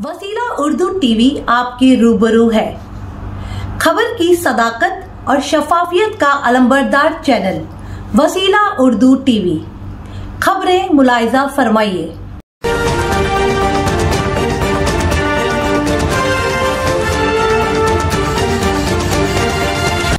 वसीला उर्दू टीवी आपके रूबरू है। खबर की सदाकत और शफाफियत का अलंबरदार चैनल वसीला उर्दू टीवी। खबरें मुलाहिजा फरमाइए।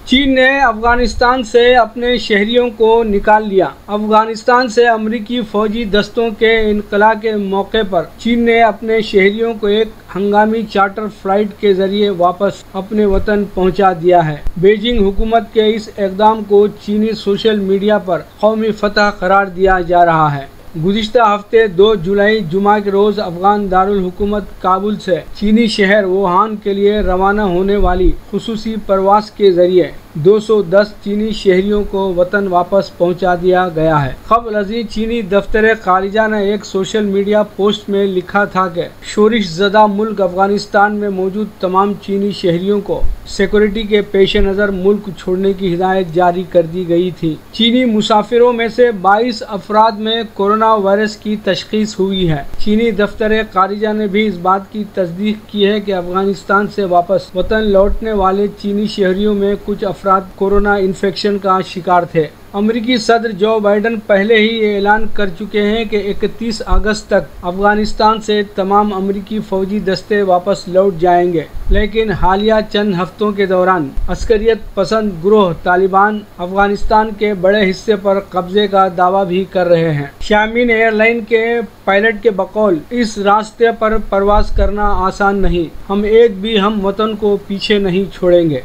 चीन ने अफगानिस्तान से अपने शहरियों को निकाल लिया। अफगानिस्तान से अमेरिकी फौजी दस्तों के इनकला के मौके पर चीन ने अपने शहरियों को एक हंगामी चार्टर फ्लाइट के जरिए वापस अपने वतन पहुंचा दिया है। बीजिंग हुकूमत के इस इक़दाम को चीनी सोशल मीडिया पर कौमी फतह करार दिया जा रहा है। गुज़िश्ता हफ्ते 2 जुलाई जुमा के रोज़ अफगान दारुल हुकूमत काबुल से चीनी शहर वुहान के लिए रवाना होने वाली खुसूसी परवास के जरिए 210 चीनी शहरियों को वतन वापस पहुंचा दिया गया है। क़ब्ल अज़ीं चीनी दफ्तर खारिजा ने एक सोशल मीडिया पोस्ट में लिखा था कि शोरिश ज़दा मुल्क अफगानिस्तान में मौजूद तमाम चीनी शहरियों को सिक्योरिटी के पेश नज़र मुल्क छोड़ने की हिदायत जारी कर दी गई थी। चीनी मुसाफिरों में से 22 अफराद में कोरोना वायरस की तशख़ीस हुई है। चीनी दफ्तर खारिजा ने भी इस बात की तस्दीक की है कि अफगानिस्तान से वापस वतन लौटने वाले चीनी शहरियों में कुछ अफराद कोरोना इन्फेक्शन का शिकार थे। अमेरिकी सदर जो बाइडन पहले ही ये ऐलान कर चुके हैं कि 31 अगस्त तक अफगानिस्तान से तमाम अमेरिकी फौजी दस्ते वापस लौट जाएंगे, लेकिन हालिया चंद हफ्तों के दौरान अस्करियत पसंद ग्रोह तालिबान अफगानिस्तान के बड़े हिस्से पर कब्जे का दावा भी कर रहे हैं। शामीन एयरलाइन के पायलट के बकौल इस रास्ते पर परवास करना आसान नहीं, हम एक भी हम वतन को पीछे नहीं छोड़ेंगे।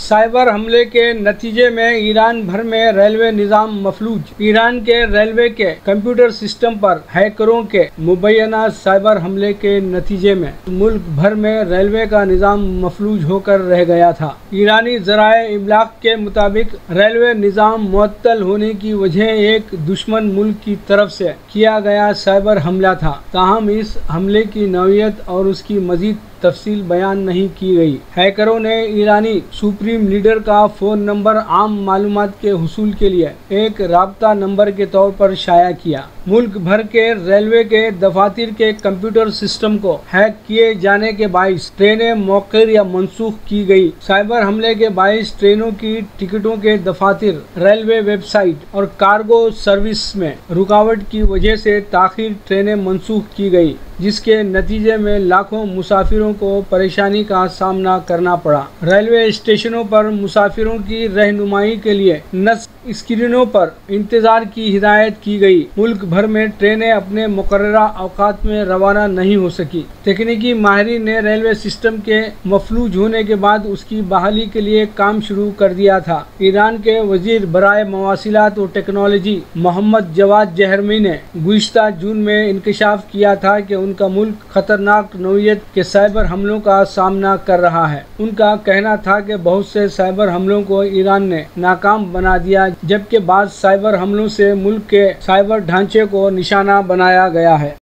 साइबर हमले के नतीजे में ईरान भर में रेलवे निज़ाम मफलूज। ईरान के रेलवे के कंप्यूटर सिस्टम पर हैकरों के मुबैना साइबर हमले के नतीजे में मुल्क भर में रेलवे का निज़ाम मफलूज होकर रह गया था। ईरानी ज़राए इब्लाग के मुताबिक रेलवे निज़ाम मुअत्तल होने की वजह एक दुश्मन मुल्क की तरफ से किया गया साइबर हमला था। ताहम इस हमले की नौइयत और उसकी मजीद तफसील बयान नहीं की गई। हैकरों ने ईरानी सुप्रीम लीडर का फ़ोन नंबर आम मालूमात के हुसूल के लिए एक राब्ता नंबर के तौर पर शाया किया। मुल्क भर के रेलवे के दफातर के कंप्यूटर सिस्टम को हैक किए जाने के बाइस ट्रेनें मौखर या मनसूख की गई। साइबर हमले के बाइस ट्रेनों की टिकटों के दफातर, रेलवे वेबसाइट और कार्गो सर्विस में रुकावट की वजह से ताख़ीर ट्रेनें मनसूख की गई, जिसके नतीजे में लाखों मुसाफिरों को परेशानी का सामना करना पड़ा। रेलवे स्टेशनों पर मुसाफिरों की रहनुमाई के लिए नस्ब स्क्रीनों पर इंतजार की हिदायत की गई। मुल्क भर में ट्रेनें अपने मुकर्ररा औकात में रवाना नहीं हो सकी। तकनीकी माहिरीन ने रेलवे सिस्टम के मफलूज होने के बाद उसकी बहाली के लिए काम शुरू कर दिया था। ईरान के वजीर बराए मवासिलात और टेक्नोलॉजी मोहम्मद जवाद जहरमी ने गुज़िश्ता जून में इंकशाफ किया था कि उनका मुल्क खतरनाक नौइयत के साइबर हमलों का सामना कर रहा है। उनका कहना था कि बहुत से साइबर हमलों को ईरान ने नाकाम बना दिया, जबकि बाद साइबर हमलों से मुल्क के साइबर ढांचे को निशाना बनाया गया है।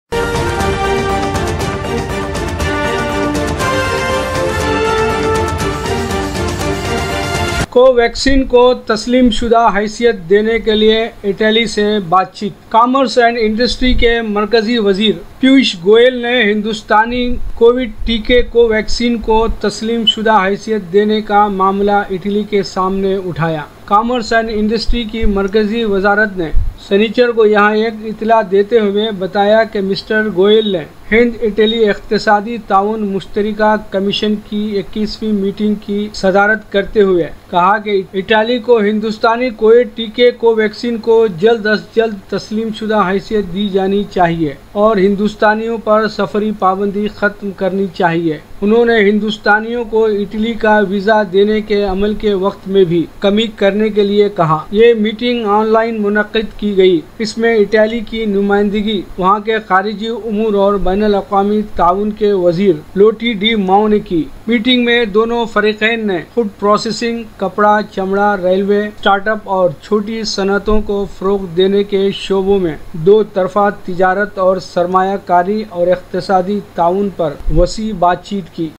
कोवैक्सीन को तस्लीम शुदा हैसियत देने के लिए इटली से बातचीत। कॉमर्स एंड इंडस्ट्री के मरकजी वजीर पीयूष गोयल ने हिंदुस्तानी कोविड टीके कोवैक्सीन को तस्लीम शुदा हैसियत देने का मामला इटली के सामने उठाया। कॉमर्स एंड इंडस्ट्री की मरकजी वजारत ने शनिचर को यहाँ एक इतला देते हुए बताया कि मिस्टर गोयल ने हिंद इटली इक़्तिसादी ताउन मुश्तरका कमीशन की 21वीं मीटिंग की सदारत करते हुए कहा कि इटली को हिंदुस्तानी कोविड टीके कोवैक्सीन को जल्द अज जल्द तस्लीम शुदा हैसियत दी जानी चाहिए और हिंदुस्तानियों पर सफरी पाबंदी ख़त्म करनी चाहिए। उन्होंने हिंदुस्तानियों को इटली का वीज़ा देने के अमल के वक्त में भी कमी करने के लिए कहा। ये मीटिंग ऑनलाइन मुनक़्क़िद की गई। इसमें इटली की नुमाइंदगी वहाँ के खारिजी उमूर और बैनुल अक़वामी ताउन के वजीर लोटी डी माओ ने की। मीटिंग में दोनों फरीक़ैन ने फूड प्रोसेसिंग, कपड़ा, चमड़ा, रेलवे, स्टार्टअप और छोटी सनतों को फ़रोग़ देने के शोबों में दो तरफ़ा तिजारत और सरमायाकारी और इक़्तिसादी ताउन पर वसी बातचीत की।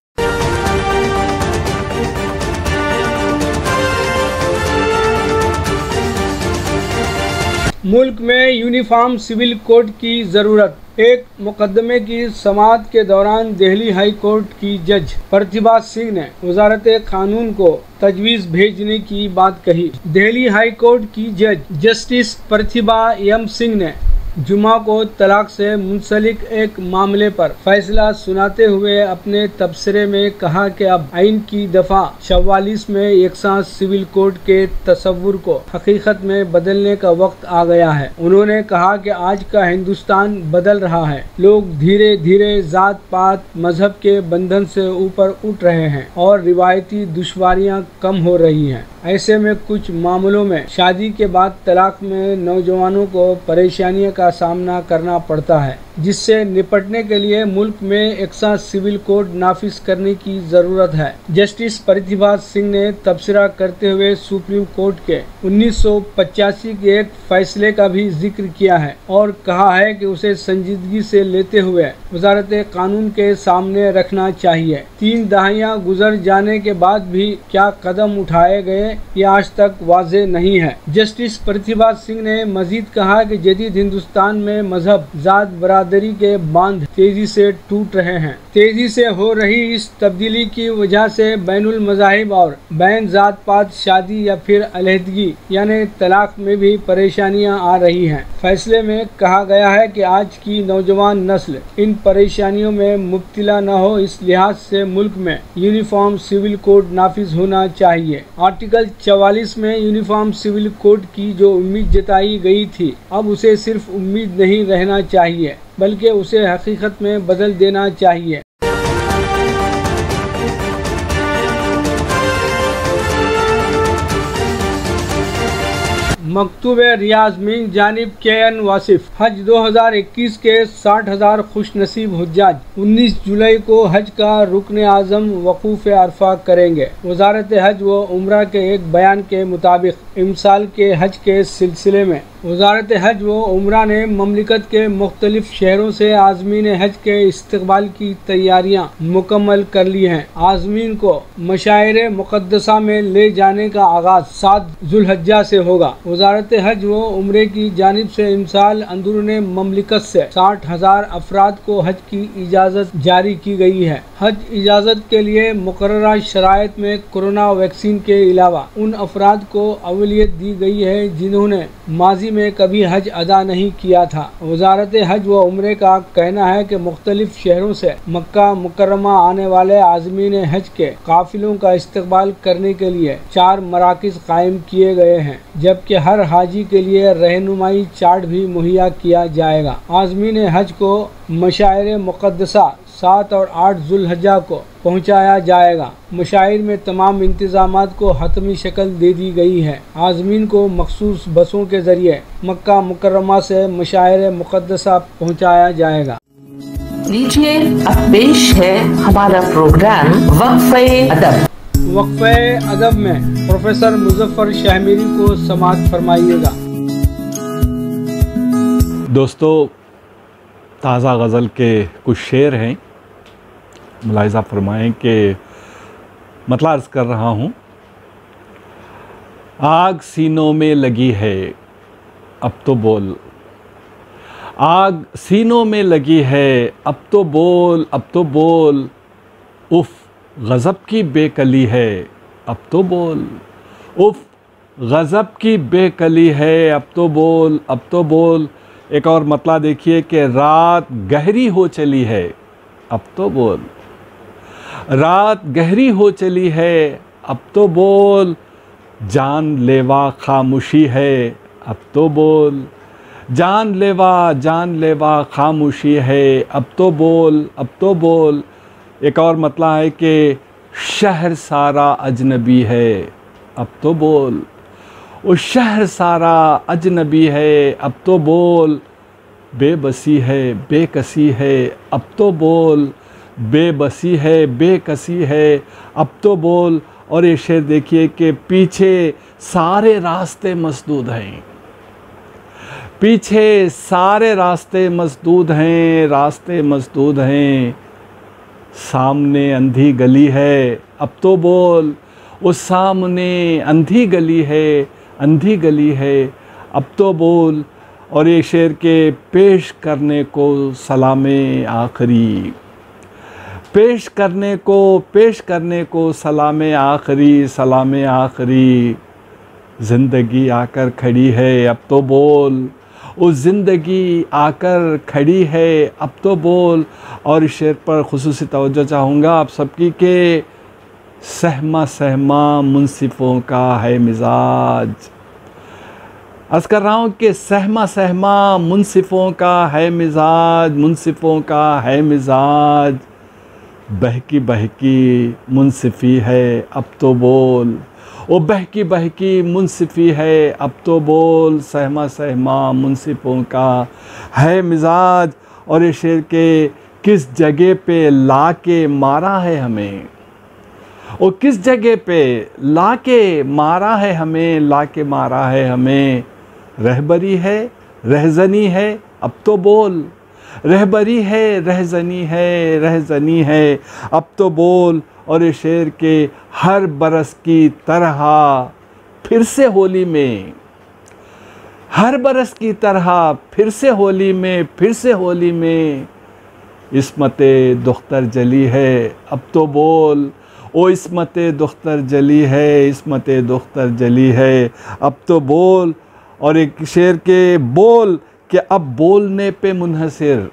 मुल्क में यूनिफॉर्म सिविल कोड की ज़रूरत। एक मुकदमे की समाअत के दौरान दिल्ली हाई कोर्ट की जज प्रतिभा सिंह ने वजारत कानून को तजवीज़ भेजने की बात कही। दिल्ली हाई कोर्ट की जज जस्टिस प्रतिभा एम सिंह ने जुमा को तलाक से मुंसलिक एक मामले पर फैसला सुनाते हुए अपने तबसरे में कहा कि अब आइन की दफ़ा 44 में यकसा सिविल कोड के तस्वुर को हकीकत में बदलने का वक्त आ गया है। उन्होंने कहा कि आज का हिंदुस्तान बदल रहा है। लोग धीरे धीरे जात पात मजहब के बंधन से ऊपर उठ रहे हैं और रिवायती दुश्वारियां कम हो रही हैं। ऐसे में कुछ मामलों में शादी के बाद तलाक में नौजवानों को परेशानियों का सामना करना पड़ता है, जिससे निपटने के लिए मुल्क में यकसा सिविल कोड नाफिज करने की ज़रूरत है। जस्टिस प्रतिभा सिंह ने तबसरा करते हुए सुप्रीम कोर्ट के 1985 के एक फैसले का भी जिक्र किया है और कहा है कि उसे संजीदगी से लेते हुए वजारत कानून के सामने रखना चाहिए। 3 दहाइयाँ गुजर जाने के बाद भी क्या कदम उठाए गए ये आज तक वाज़ेह नहीं है। जस्टिस प्रतिभा सिंह ने मजीद कहा कि जदीद हिंदुस्तान में मजहब जात बरादरी के बांध तेजी से टूट रहे हैं। तेजी से हो रही इस तब्दीली की वजह से बैनुल मज़ाहिब और बैन जात पात शादी या फिर अलहदगी यानी तलाक में भी परेशानियां आ रही हैं। फैसले में कहा गया है कि आज की नौजवान नस्ल इन परेशानियों में मुब्तला न हो, इस लिहाज से मुल्क में यूनिफॉर्म सिविल कोड नाफिज होना चाहिए। आर्टिकल 44 में यूनिफॉर्म सिविल कोड की जो उम्मीद जताई गई थी, अब उसे सिर्फ उम्मीद नहीं रहना चाहिए बल्कि उसे हकीकत में बदल देना चाहिए। मकतूब रियाज मिन जानिब KN वासिफ। हज 2021 के 60,000 खुश नसीब हुज्जाज 19 जुलाई को हज का रुकन आज़म वकूफ़ अरफा करेंगे। वजारत हज व उम्रा के एक बयान के मुताबिक इमसाल के हज के सिलसिले में वजारत हज व उम्रा ने ममलिकत के मुख्तलिफ शहरों से आज़मीन हज के इस्तकबाल की तैयारियां मुकम्मल कर ली हैं। आज़मीन को मशाइर मुक़द्दसा में ले जाने का आगाज़ 7 ज़ुल्हज्जा से होगा। वजारत हज व उम्रे की जानिब से इमसाल अंदरून ममलिकत से 60,000 अफराद को हज की इजाज़त जारी की गई है। हज इजाज़त के लिए मुकर्ररा शराइत में कोरोना वैक्सीन के अलावा उन अफराद को अवलियत दी गई है जिन्होंने माजी में कभी हज अदा नहीं किया था। वजारत हज व उम्रे का कहना है कि मुख्तलिफ शहरों से मक्का मुकर्रमा आने वाले आज़मीन हज के काफिलों का इस्तकबाल करने के लिए 4 मराकिज़ कायम किए गए हैं, जबकि हर हाजी के लिए रहनुमाई चार्ट भी मुहैया किया जाएगा। आज़मीन हज को मशाइर मुक़द्दसा 7 और 8 ज़ुल्हज्जा को पहुंचाया जाएगा। मशाइर में तमाम इंतजामात को हतमी शक्ल दे दी गई है। आज़मीन को मखसूस बसों के जरिए मक्का मुकर्रमा से मशाइर मुक़द्दसा पहुंचाया जाएगा। लीजिए अब पेश है हमारा प्रोग्राम वक्फ़े अदब। वक्फ़े अदब में प्रोफेसर मुज़फ़्फ़र शाहमीरी को समाअत फरमाइएगा। दोस्तों, ताज़ा गज़ल के कुछ शेर हैं, मुलाहिज़ा फरमाएं कि मतलब अर्ज़ कर रहा हूँ। आग सीनों में लगी है अब तो बोल, आग सीनों में लगी है अब तो बोल, अब तो बोल, उफ़ गज़ब की बेकली है अब तो बोल, उफ़ गज़ब की बेकली है अब तो बोल, अब तो बोल। एक और मतलब देखिए कि रात गहरी हो चली है अब तो बोल, रात गहरी हो चली है अब तो बोल, जानलेवा खामोशी है अब तो बोल, जानलेवा खामोशी है अब तो बोल, अब तो बोल। एक और मतलब है कि शहर सारा अजनबी है अब तो बोल, उस शहर सारा अजनबी है अब तो बोल, बेबसी है बेकसी है अब तो बोल, बेबसी है बेकसी है अब तो बोल। और ये शेर देखिए कि पीछे सारे रास्ते मसदूद हैं, पीछे सारे रास्ते मसदूद हैं, रास्ते मसदूद हैं, सामने अंधी गली है अब तो बोल, उस सामने अंधी गली है, अंधी गली है अब तो बोल। और ये शेर के पेश करने को सलामे आखिरी, पेश करने को सलामे आखिरी, सलामे आखिरी। ज़िंदगी आकर खड़ी है अब तो बोल, उस ज़िंदगी आकर खड़ी है अब तो बोल। और इस शेर पर खुसूसी तवज्जो चाहूँगा आप सबकी के सहमा सहमा मुनसिफ़ों का है मिजाज। अर्ज़ कर रहा हूँ कि सहमा सहमा मुनसिफ़ों का है मिजाज, मुनसिफ़ों का है मिजाज। बहकी बहकी मुनसिफ़ी है अब तो बोल, ओ बहकी बहकी मुनसिफ़ी है अब तो बोल। सहमा सहमा मुनसिफ़ों का है मिजाज। और ये शेर के किस जगह पे ला के मारा है हमें, ओ किस जगह पे ला के मारा है हमें, ला के मारा है हमें। रहबरी है रहज़नी है अब तो बोल, रहबरी है रहज़नी है, रहज़नी है अब तो बोल। और ये शेर के हर बरस की तरह फिर से होली में, हर बरस की तरह फिर से होली में, फिर से होली में। इस्मते दुख्तर जली है अब तो बोल, ओ इस्मते दुख्तर जली है, इस्मते दुख्तर जली है अब तो बोल। और एक शेर के बोल कि अब बोलने पे मुनहसिर,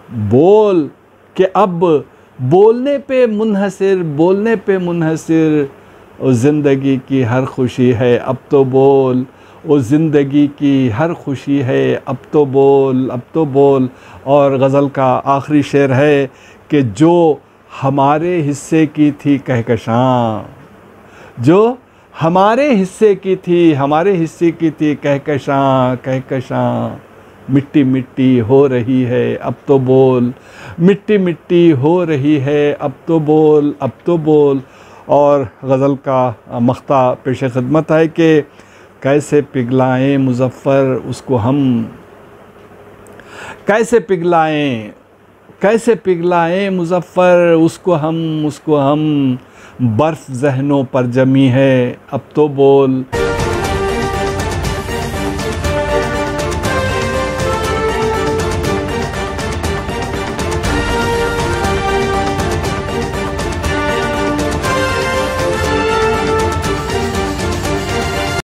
बोल कि अब बोलने पे मुनहसिर, बोलने पे मुनहसिर। ओ ज़िंदगी की हर खुशी है अब तो बोल, ओ ज़िंदगी की हर खुशी है अब तो बोल, अब तो बोल। और गज़ल का आखिरी शेर है कि जो हमारे हिस्से की थी कहकशां, जो हमारे हिस्से की थी, हमारे हिस्से की थी कहकशां, कहकशां। मिट्टी मिट्टी हो रही है अब तो बोल, मिट्टी मिट्टी हो रही है अब तो बोल, अब तो बोल। और गज़ल का मख्ता पेश खिदमत है कि कैसे पिघलाएं मुज़फ़्फ़र उसको हम, कैसे पिघलाएं, कैसे पिघलाएं मुज़फ़्फ़र उसको हम, उसको हम। बर्फ़ ज़हनों पर जमी है अब तो बोल।